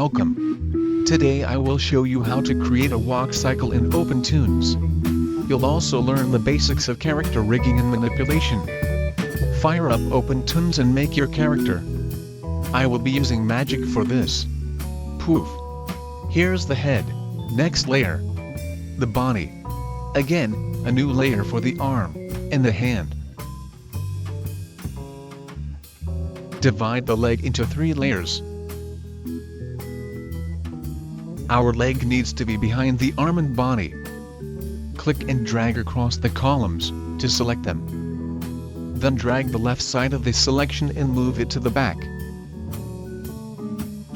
welcome. Today I will show you how to create a walk cycle in OpenToonz. You'll also learn the basics of character rigging and manipulation. Fire up OpenToonz and make your character. I will be using magic for this. Poof. Here's the head. Next layer. The body. Again, a new layer for the arm, and the hand. Divide the leg into 3 layers. Our leg needs to be behind the arm and body. Click and drag across the columns, to select them. Then drag the left side of the selection and move it to the back.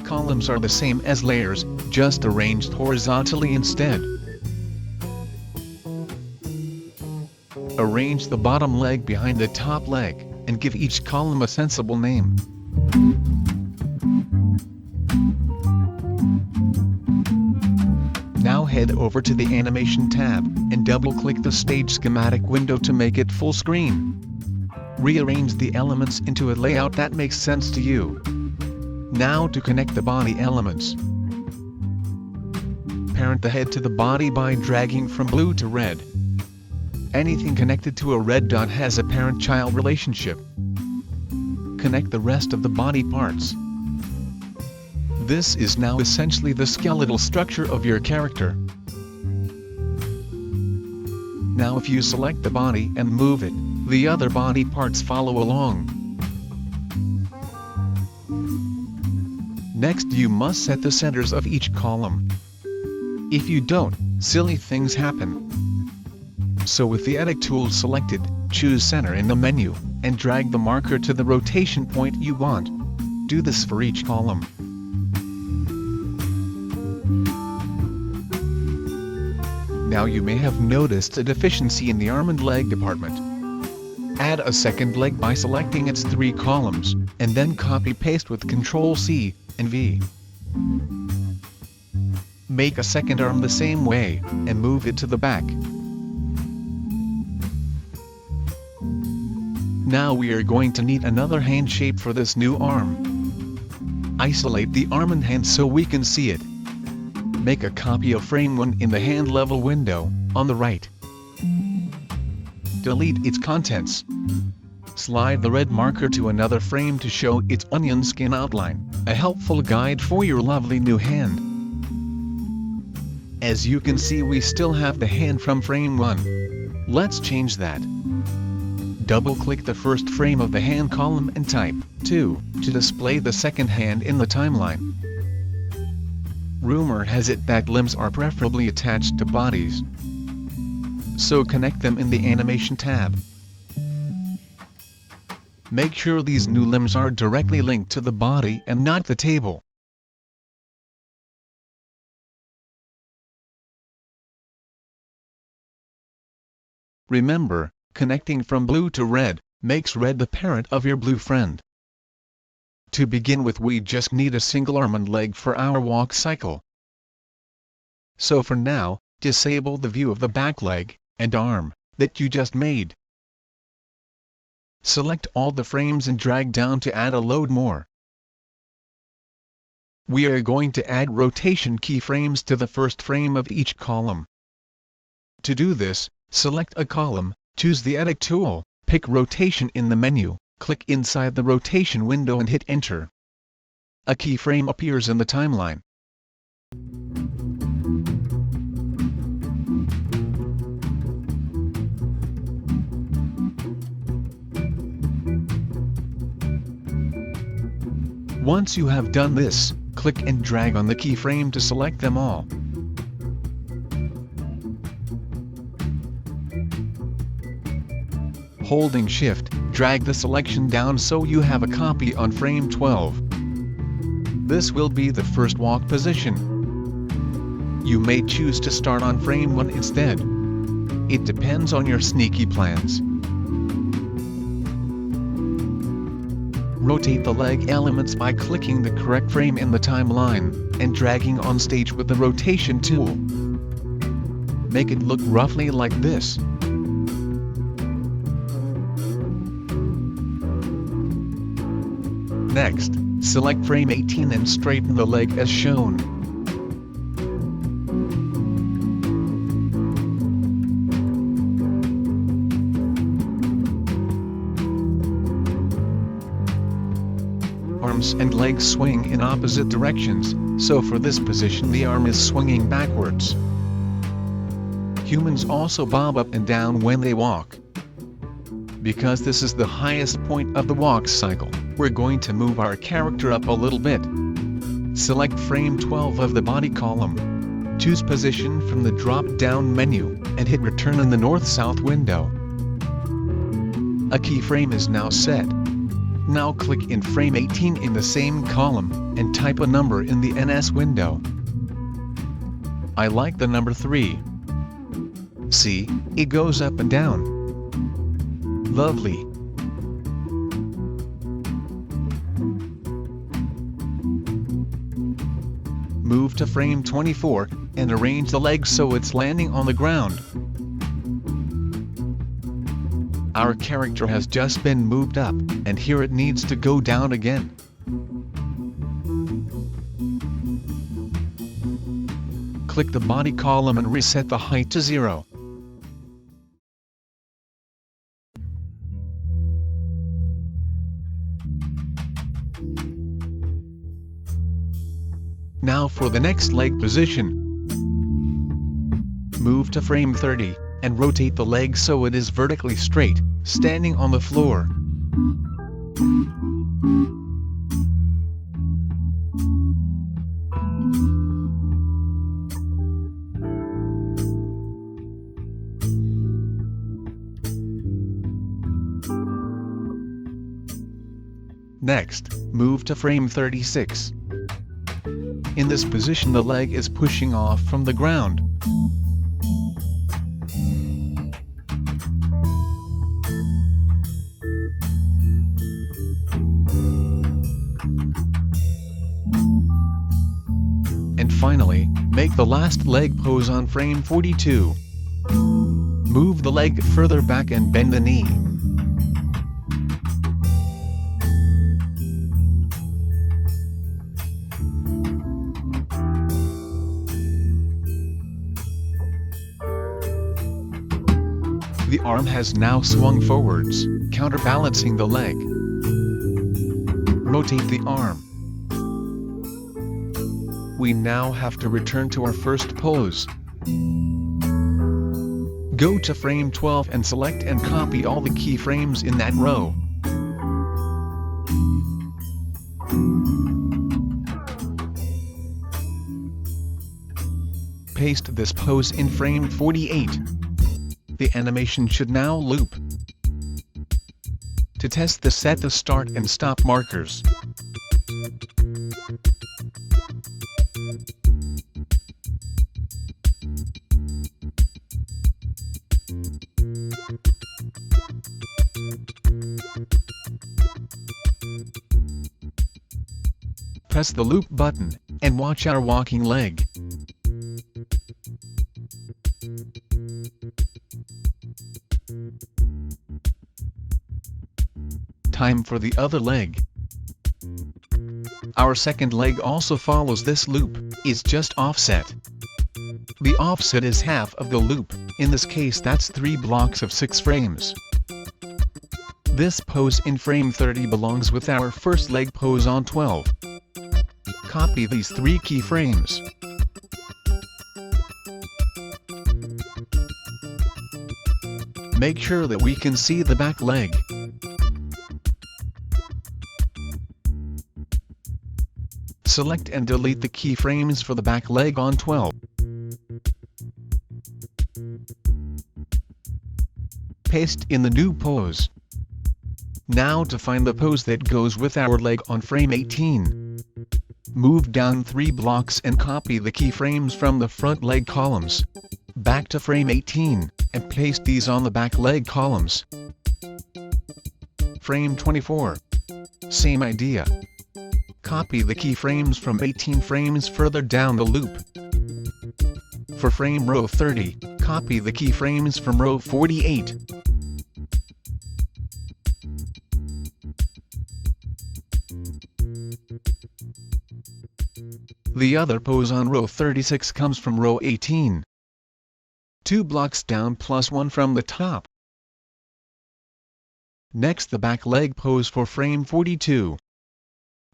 Columns are the same as layers, just arranged horizontally instead. Arrange the bottom leg behind the top leg, and give each column a sensible name. Now head over to the Animation tab, and double-click the Stage Schematic window to make it full screen. Rearrange the elements into a layout that makes sense to you. Now to connect the body elements. Parent the head to the body by dragging from blue to red. Anything connected to a red dot has a parent-child relationship. Connect the rest of the body parts. This is now essentially the skeletal structure of your character. Now if you select the body and move it, the other body parts follow along. Next you must set the centers of each column. If you don't, silly things happen. So with the Edit tool selected, choose Center in the menu, and drag the marker to the rotation point you want. Do this for each column. Now you may have noticed a deficiency in the arm and leg department. Add a second leg by selecting its 3 columns, and then copy-paste with Ctrl+C and V. Make a second arm the same way, and move it to the back. Now we are going to need another hand shape for this new arm. Isolate the arm and hand so we can see it. Make a copy of frame 1 in the hand level window, on the right. Delete its contents. Slide the red marker to another frame to show its onion skin outline, a helpful guide for your lovely new hand. As you can see, we still have the hand from frame 1. Let's change that. Double-click the first frame of the hand column and type 2 to display the second hand in the timeline. Rumor has it that limbs are preferably attached to bodies. So connect them in the Animation tab. Make sure these new limbs are directly linked to the body and not the table. Remember, connecting from blue to red makes red the parent of your blue friend. To begin with, we just need a single arm and leg for our walk cycle. So for now, disable the view of the back leg and arm that you just made. Select all the frames and drag down to add a load more. We are going to add rotation keyframes to the first frame of each column. To do this, select a column, choose the Edit tool, pick Rotation in the menu, click inside the rotation window and hit Enter. A keyframe appears in the timeline. Once you have done this, click and drag on the keyframe to select them all. Holding Shift, drag the selection down so you have a copy on frame 12. This will be the first walk position. You may choose to start on frame 1 instead. It depends on your sneaky plans. Rotate the leg elements by clicking the correct frame in the timeline, and dragging on stage with the rotation tool. Make it look roughly like this. Next, Select frame 18 and straighten the leg as shown. Arms and legs swing in opposite directions, so for this position the arm is swinging backwards. Humans also bob up and down when they walk. Because this is the highest point of the walk cycle, we're going to move our character up a little bit. Select frame 12 of the body column. Choose position from the drop-down menu, and hit return in the north-south window. A keyframe is now set. Now click in frame 18 in the same column, and type a number in the NS window. I like the number 3. See, it goes up and down. Lovely. Move to frame 24, and arrange the leg so it's landing on the ground. Our character has just been moved up, and here it needs to go down again. Click the body column and reset the height to 0. Now for the next leg position. Move to frame 30, and rotate the leg so it is vertically straight, standing on the floor. Next, move to frame 36. In this position the leg is pushing off from the ground. And finally, make the last leg pose on frame 42. Move the leg further back and bend the knee. The arm has now swung forwards, counterbalancing the leg. Rotate the arm. We now have to return to our first pose. Go to frame 12 and select and copy all the keyframes in that row. Paste this pose in frame 48. The animation should now loop. To test this, set the start and stop markers. Press the loop button, and watch our walking leg. Time for the other leg. Our second leg also follows this loop, is just offset. The offset is half of the loop, in this case that's 3 blocks of 6 frames. This pose in frame 30 belongs with our first leg pose on 12. Copy these 3 keyframes. Make sure that we can see the back leg. Select and delete the keyframes for the back leg on 12. Paste in the new pose. Now to find the pose that goes with our leg on frame 18. Move down 3 blocks and copy the keyframes from the front leg columns. Back to frame 18, and paste these on the back leg columns. Frame 24. Same idea. Copy the keyframes from 18 frames further down the loop. For frame row 30, copy the keyframes from row 48. The other pose on row 36 comes from row 18. 2 blocks down plus 1 from the top. Next, the back leg pose for frame 42.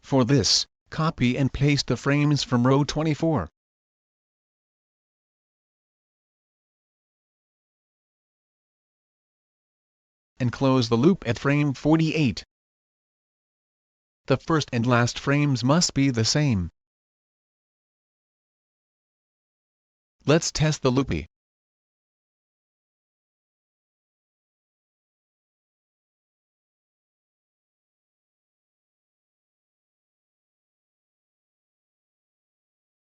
For this, copy and paste the frames from row 24. And close the loop at frame 48. The first and last frames must be the same. Let's test the loopy.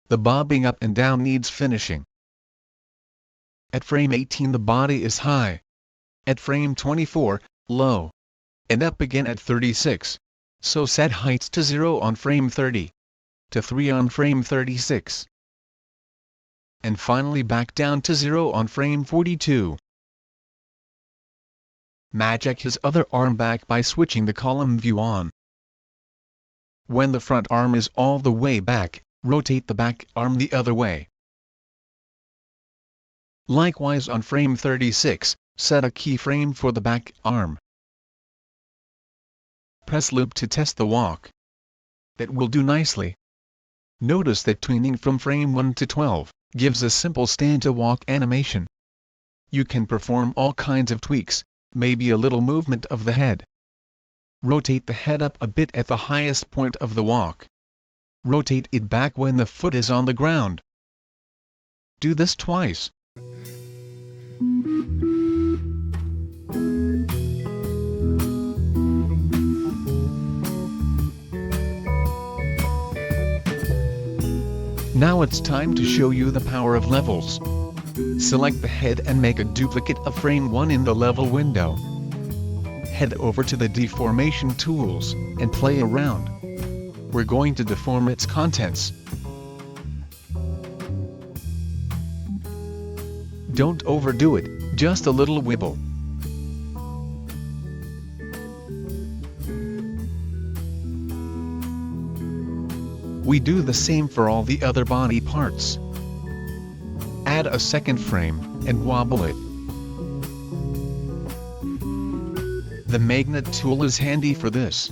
The bobbing up and down needs finishing. At frame 18 the body is high. At frame 24, low. And up again at 36. So set heights to 0 on frame 30. To 3 on frame 36. And finally back down to 0 on frame 42. Magic his other arm back by switching the column view on. When the front arm is all the way back, rotate the back arm the other way. Likewise on frame 36, set a keyframe for the back arm. Press loop to test the walk. That will do nicely. Notice that tuning from frame 1 to 12 gives a simple stand-to-walk animation. You can perform all kinds of tweaks, maybe a little movement of the head. Rotate the head up a bit at the highest point of the walk. Rotate it back when the foot is on the ground. Do this twice. Now it's time to show you the power of levels. Select the head and make a duplicate of frame 1 in the level window. Head over to the Deformation tools, and play around. We're going to deform its contents. Don't overdo it, just a little wibble. We do the same for all the other body parts. Add a second frame, and wobble it. The magnet tool is handy for this.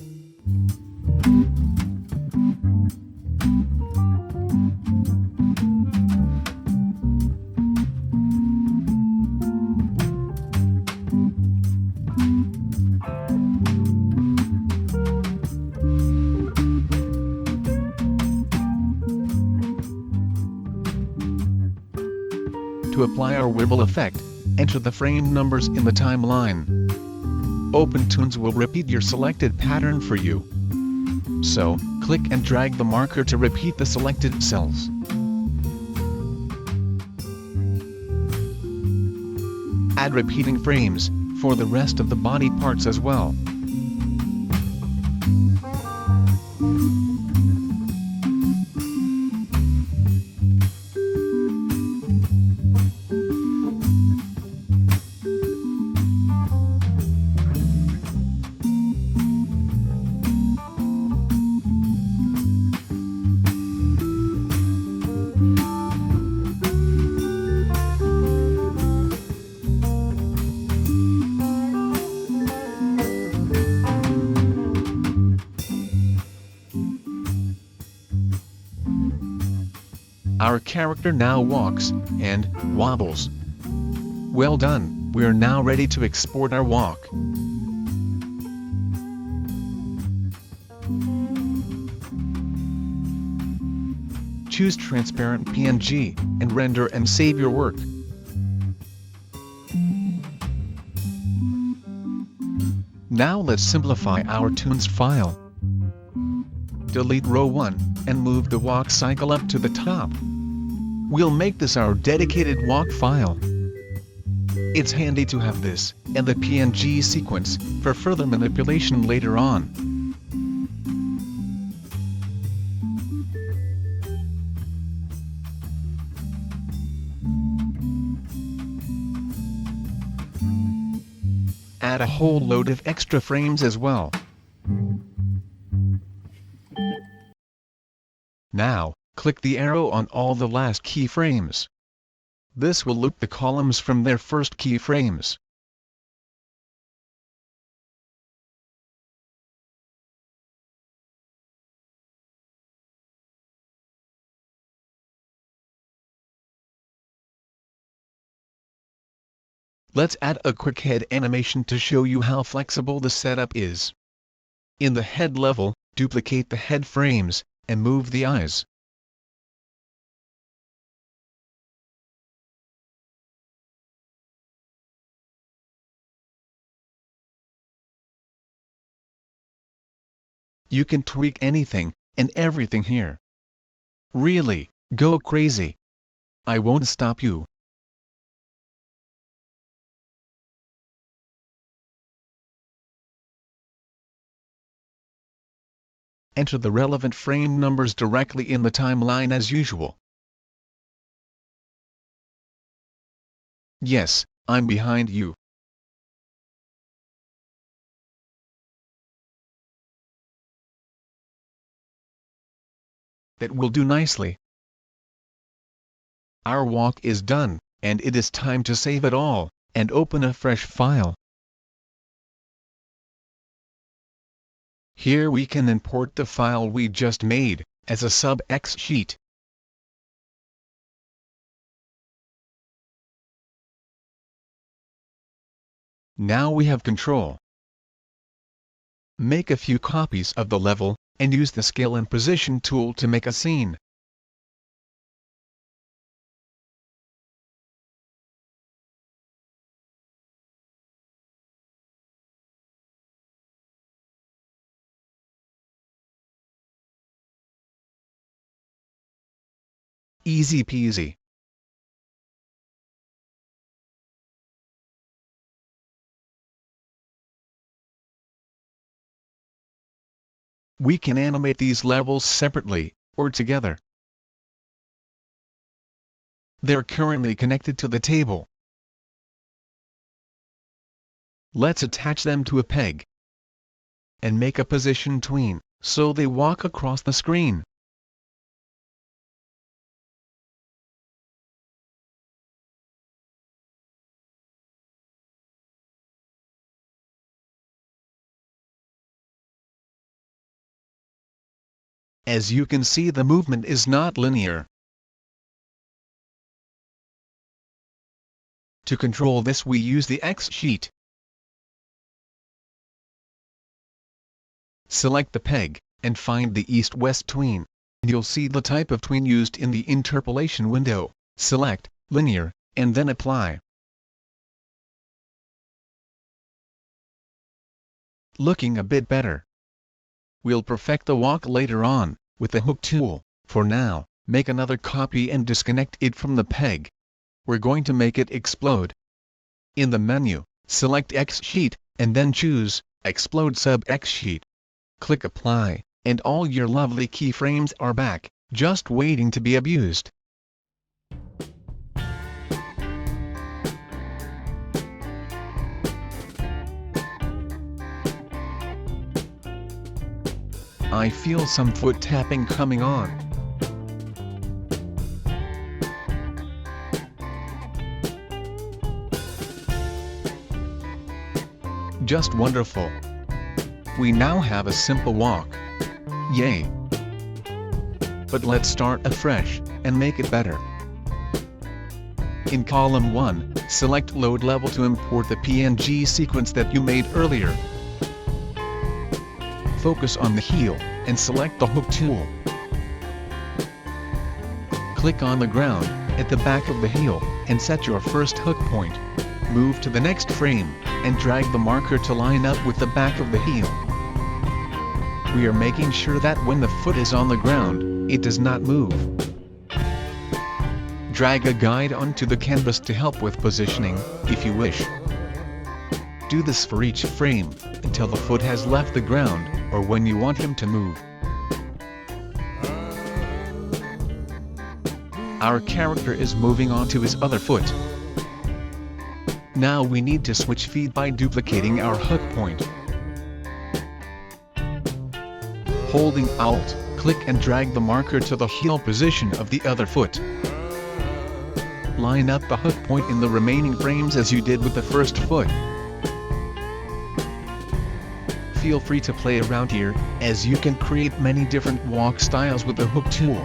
To apply our wibble effect, enter the frame numbers in the timeline. OpenToonz will repeat your selected pattern for you. So, click and drag the marker to repeat the selected cells. Add repeating frames for the rest of the body parts as well. Our character now walks, and wobbles. Well done, we're now ready to export our walk. Choose Transparent PNG, and render and save your work. Now let's simplify our Toonz file. Delete row 1, and move the walk cycle up to the top. We'll make this our dedicated walk file. It's handy to have this, and the PNG sequence, for further manipulation later on. Add a whole load of extra frames as well. Now, click the arrow on all the last keyframes. This will loop the columns from their first keyframes. Let's add a quick head animation to show you how flexible the setup is. In the head level, duplicate the head frames, and move the eyes. You can tweak anything and everything here. Really, go crazy. I won't stop you. Enter the relevant frame numbers directly in the timeline as usual. Yes, I'm behind you. That will do nicely. Our walk is done, and it is time to save it all, and open a fresh file. Here we can import the file we just made, as a sub-xsheet. Now we have control. Make a few copies of the level, and use the Scale and Position tool to make a scene. Easy peasy. We can animate these levels separately, or together. They're currently connected to the table. Let's attach them to a peg. And make a position tween, so they walk across the screen. As you can see, the movement is not linear. To control this, we use the X sheet. Select the peg, and find the east-west tween. You'll see the type of tween used in the interpolation window. Select Linear, and then Apply. Looking a bit better. We'll perfect the walk later on, with the hook tool. For now, make another copy and disconnect it from the peg. We're going to make it explode. In the menu, select X sheet, and then choose Explode Sub-xsheet. Click Apply, and all your lovely keyframes are back, just waiting to be abused. I feel some foot tapping coming on. Just wonderful. We now have a simple walk. Yay! But let's start afresh, and make it better. In column 1, select Load Level to import the PNG sequence that you made earlier. Focus on the heel, and select the hook tool. Click on the ground, at the back of the heel, and set your first hook point. Move to the next frame, and drag the marker to line up with the back of the heel. We are making sure that when the foot is on the ground, it does not move. Drag a guide onto the canvas to help with positioning, if you wish. Do this for each frame, until the foot has left the ground, or when you want him to move. Our character is moving on to his other foot. Now we need to switch feet by duplicating our hook point. Holding Alt, click Click and drag the marker to the heel position of the other foot. Line up the hook point in the remaining frames as you did with the first foot. Feel free to play around here, as you can create many different walk styles with the hook tool.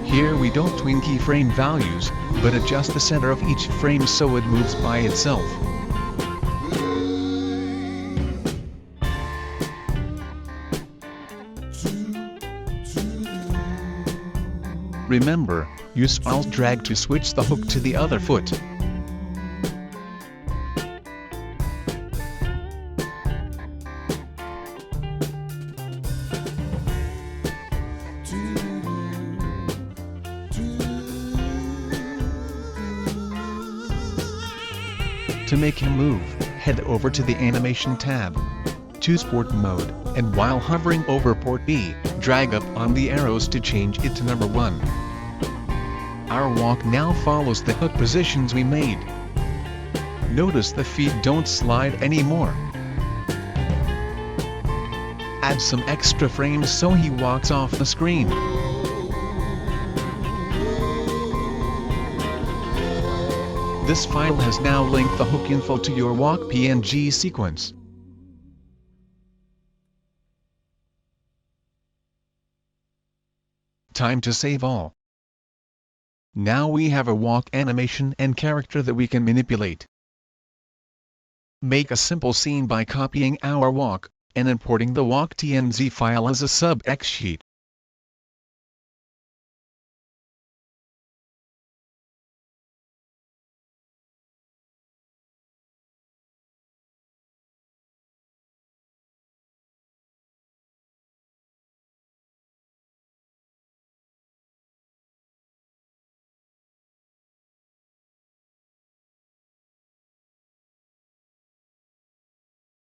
Here we don't tween keyframe values, but adjust the center of each frame so it moves by itself. Remember, use Alt drag to switch the hook to the other foot. To make him move, head over to the Animation tab. Choose Port Mode, and while hovering over Port B, drag up on the arrows to change it to number 1. Our walk now follows the hook positions we made. Notice the feet don't slide anymore. Add some extra frames so he walks off the screen. This file has now linked the hook info to your walk PNG sequence. Time to save all. Now we have a walk animation and character that we can manipulate. Make a simple scene by copying our walk, and importing the walk.tnz file as a sub-xsheet.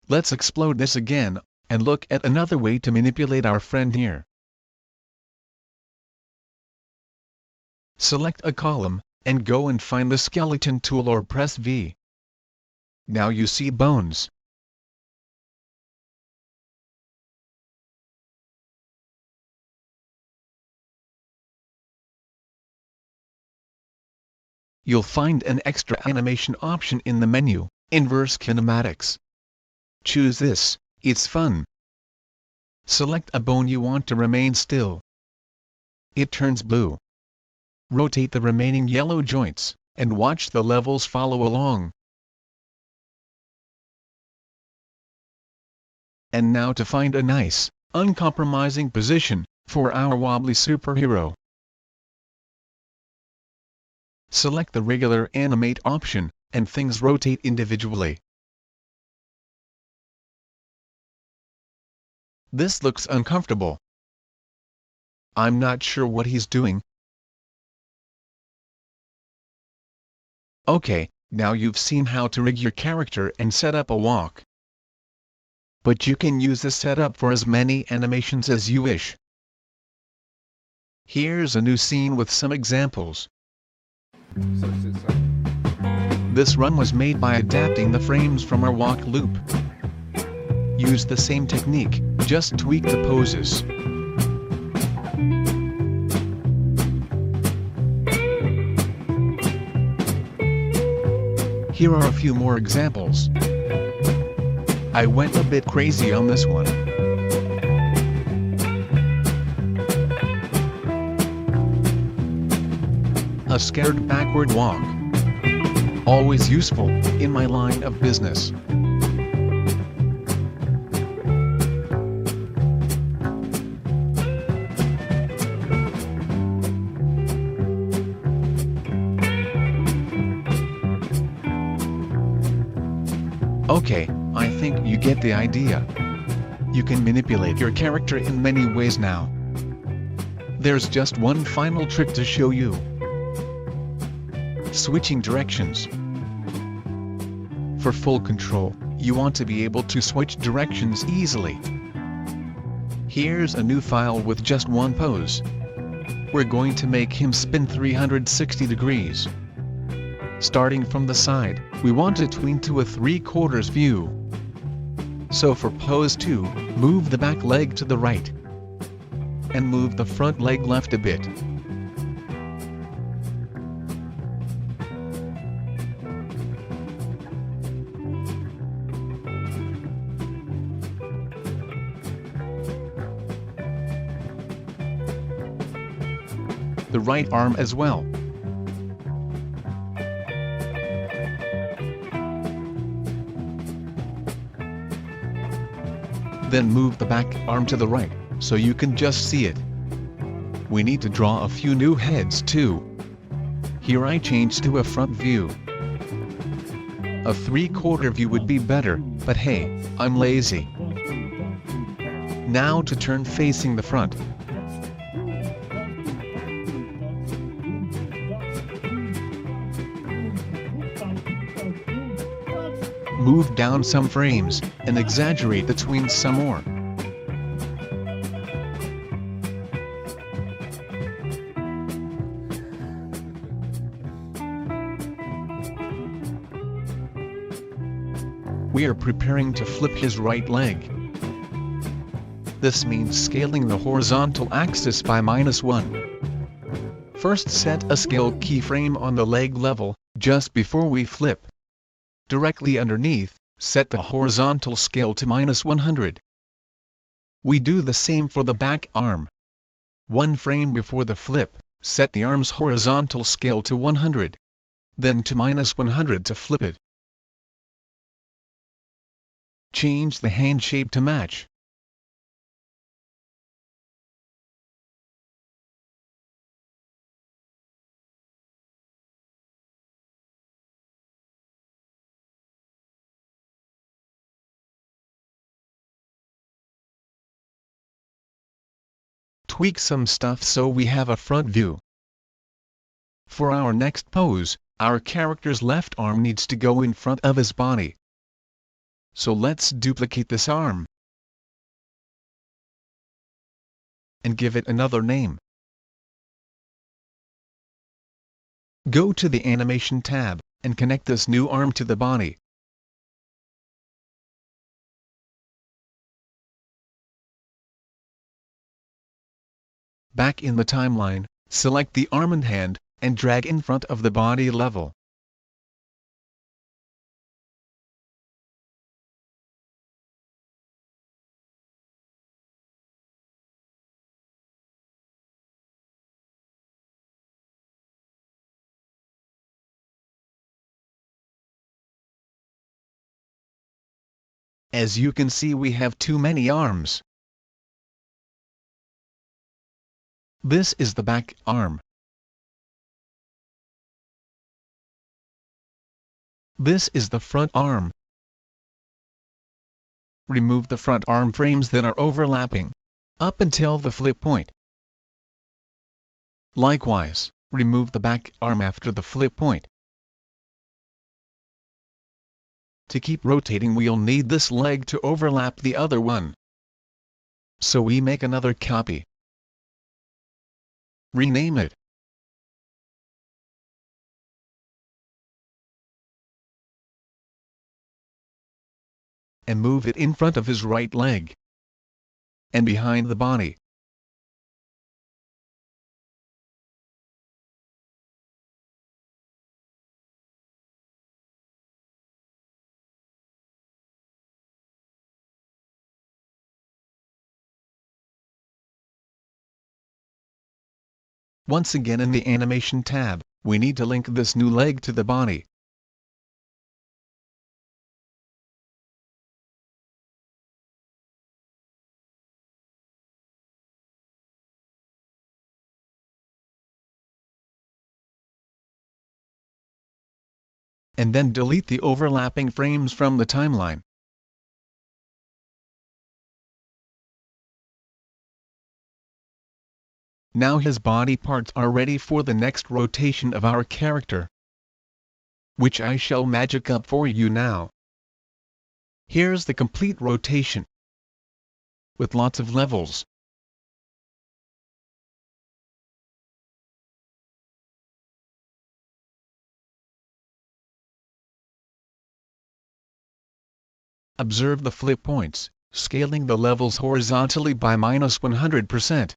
Let's explode this again, and look at another way to manipulate our friend here. Select a column, and go and find the skeleton tool or press V. Now you see bones. You'll find an extra animation option in the menu, Inverse Kinematics. Choose this, it's fun. Select a bone you want to remain still. It turns blue. Rotate the remaining yellow joints, and watch the levels follow along. And now to find a nice, uncompromising position for our wobbly superhero. Select the regular Animate option, and things rotate individually. This looks uncomfortable. I'm not sure what he's doing. Okay, now you've seen how to rig your character and set up a walk. But you can use this setup for as many animations as you wish. Here's a new scene with some examples. This run was made by adapting the frames from our walk loop. Use the same technique, just tweak the poses. Here are a few more examples. I went a bit crazy on this one. A scared backward walk. Always useful in my line of business. Okay, I think you get the idea. You can manipulate your character in many ways now. There's just one final trick to show you. Switching directions. For full control, you want to be able to switch directions easily. Here's a new file with just one pose. We're going to make him spin 360 degrees. Starting from the side, we want to tween to a 3/4 view. So for pose 2, move the back leg to the right. And move the front leg left a bit. The right arm as well. Then move the back arm to the right, so you can just see it. We need to draw a few new heads too. Here I changed to a front view. A 3/4 view would be better, but hey, I'm lazy. Now to turn facing the front. Move down some frames, and exaggerate the tween some more. We are preparing to flip his right leg. This means scaling the horizontal axis by -1. First set a scale keyframe on the leg level, just before we flip. Directly underneath, set the horizontal scale to -100. We do the same for the back arm. One frame before the flip, set the arm's horizontal scale to 100. Then to -100 to flip it. Change the hand shape to match. Tweak some stuff so we have a front view. For our next pose, our character's left arm needs to go in front of his body. So let's duplicate this arm. And give it another name. Go to the Animation tab, and connect this new arm to the body. Back in the timeline, select the arm and hand, and drag in front of the body level. As you can see, we have too many arms. This is the back arm. This is the front arm. Remove the front arm frames that are overlapping, up until the flip point. Likewise, remove the back arm after the flip point. To keep rotating, we'll need this leg to overlap the other one. So we make another copy. Rename it. And move it in front of his right leg. And behind the body. Once again, in the Animation tab, we need to link this new leg to the body. And then delete the overlapping frames from the timeline. Now his body parts are ready for the next rotation of our character, which I shall magic up for you now. Here's the complete rotation, with lots of levels. Observe the flip points, scaling the levels horizontally by -100%.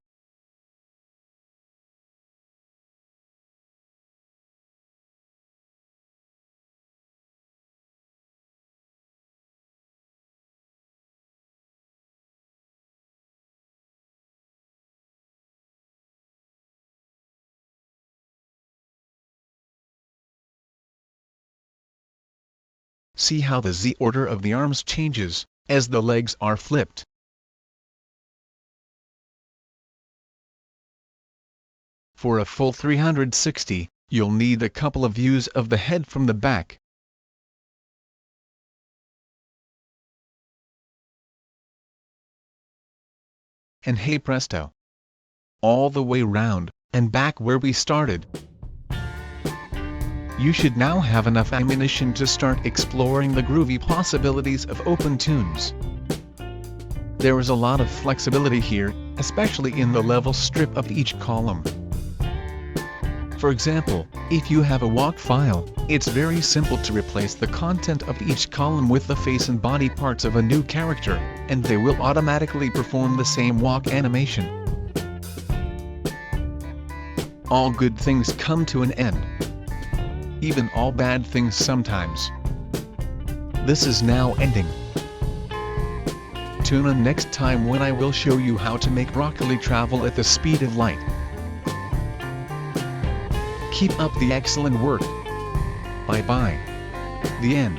See how the Z order of the arms changes, as the legs are flipped. For a full 360, you'll need a couple of views of the head from the back. And hey presto! All the way round, and back where we started. You should now have enough ammunition to start exploring the groovy possibilities of OpenToonz. There is a lot of flexibility here, especially in the level strip of each column. For example, if you have a walk file, it's very simple to replace the content of each column with the face and body parts of a new character, and they will automatically perform the same walk animation. All good things come to an end. Even all bad things sometimes. This is now ending. Tune in next time when I will show you how to make broccoli travel at the speed of light. Keep up the excellent work. Bye bye. The end.